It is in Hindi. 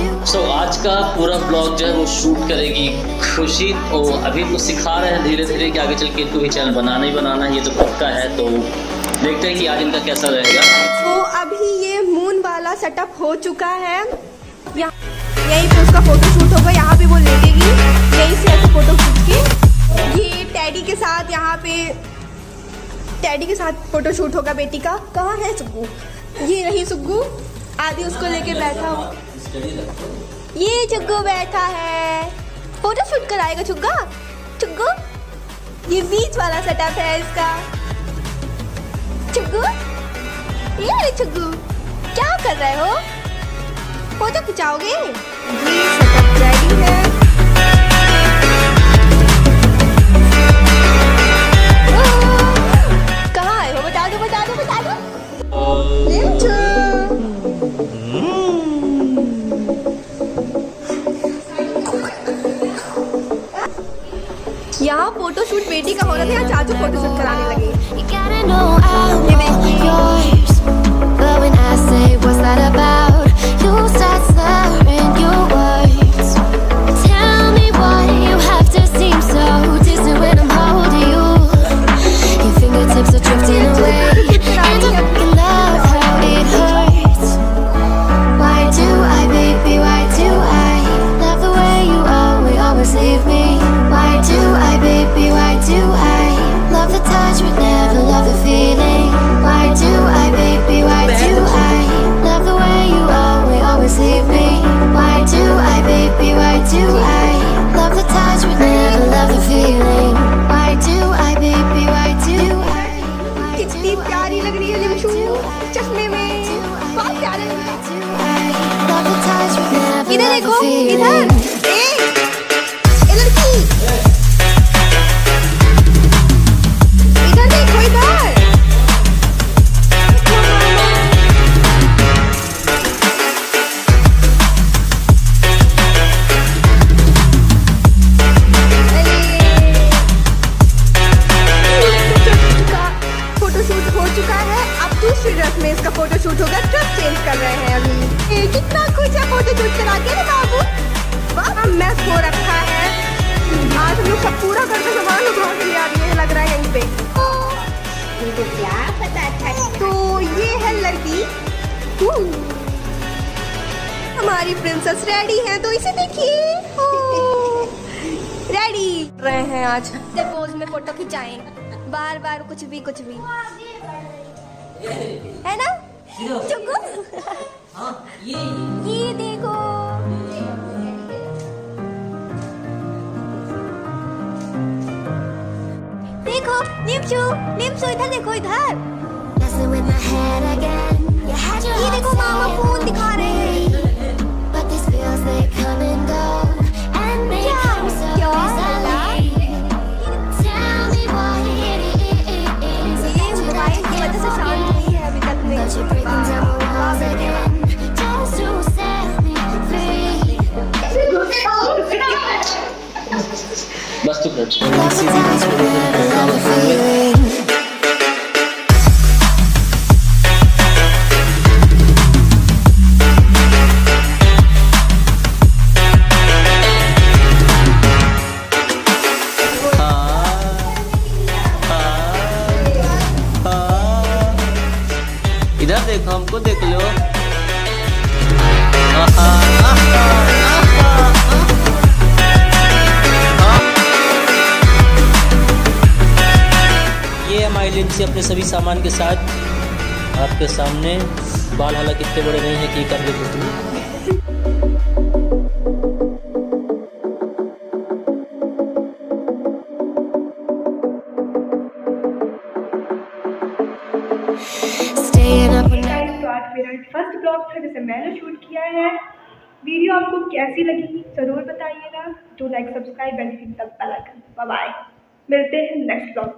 आज का पूरा ब्लॉग जो है वो शूट करेगी खुशी। तो अभी तो सिखा रहे हैं धीरे धीरे कि आगे चल के इनको भी चैनल बनाना ही बनाना है, ये तो पक्का है। तो देखते हैं कि आज इनका कैसा रहेगा। तो अभी ये मून वाला सेटअप हो चुका है, यहीं पे उसका फोटो शूट होगा, यहाँ पे वो लेटेगी, यहीं से ऐसे फोटो खींच के ये टैडी के साथ, यहाँ पे टैडी के साथ फोटो शूट होगा बेटी का। कहाँ है सुग्गू? ये रही सुग्गू, आदि उसको लेके बैठा हो, ये चुग्गू बैठा है, फोटो शूट कराएगा चुग्गा। चुग्गू ये बीच वाला सेटअप है इसका। चुग्गू ये चुग्गू क्या कर रहे हो? फोटो खिंचाओगे? ये सेटअप रेडी है। कहाँ आए हो? बता दो बता दो बता दो। यहाँ फोटो शूट बेटी का हो रहा था, यहाँ चाचू फोटो शूट कराने लगे। कितनी प्यारी लग रही है लिमशू चश्मे में, बहुत प्यारे लग रही है। इधर देखो, इधर ए लड़की, इधर देखो, इधर में इसका फोटो शूट होगा। ड्रेस चेंज कर रहे हैं अभी। कितना कुछ है फोटो शूट करा के ना बाबू, वाह मैस हो रखा है। आज हम लोग सब पूरा करके सामान उठा के आ रही है, लग रहा है यहीं पे। इनको क्या पता था। तो ये है लड़की, हमारी प्रिंसेस रेडी है, तो इसे देखिए रेडी रहे हैं। आज पोज में फोटो खिंचाएं, बार बार कुछ भी है ना चुग्गू? ये देखो, देखो लिमशू, लिमशू इधर देखो, इधर ये देखो मामा फोन दिखा रहे हैं। बस तो इधर देखो, हमको देख लो। ये हमारी लिंची अपने सभी सामान के साथ आपके सामने। बाल हालांकि इतने बड़े नहीं है कि कर ले कुछ। फर्स्ट ब्लॉग था जिसे मैंने शूट किया है। वीडियो आपको कैसी लगी जरूर बताइएगा। Do like, subscribe and hit the bell icon. Bye bye, मिलते हैं नेक्स्ट ब्लॉग।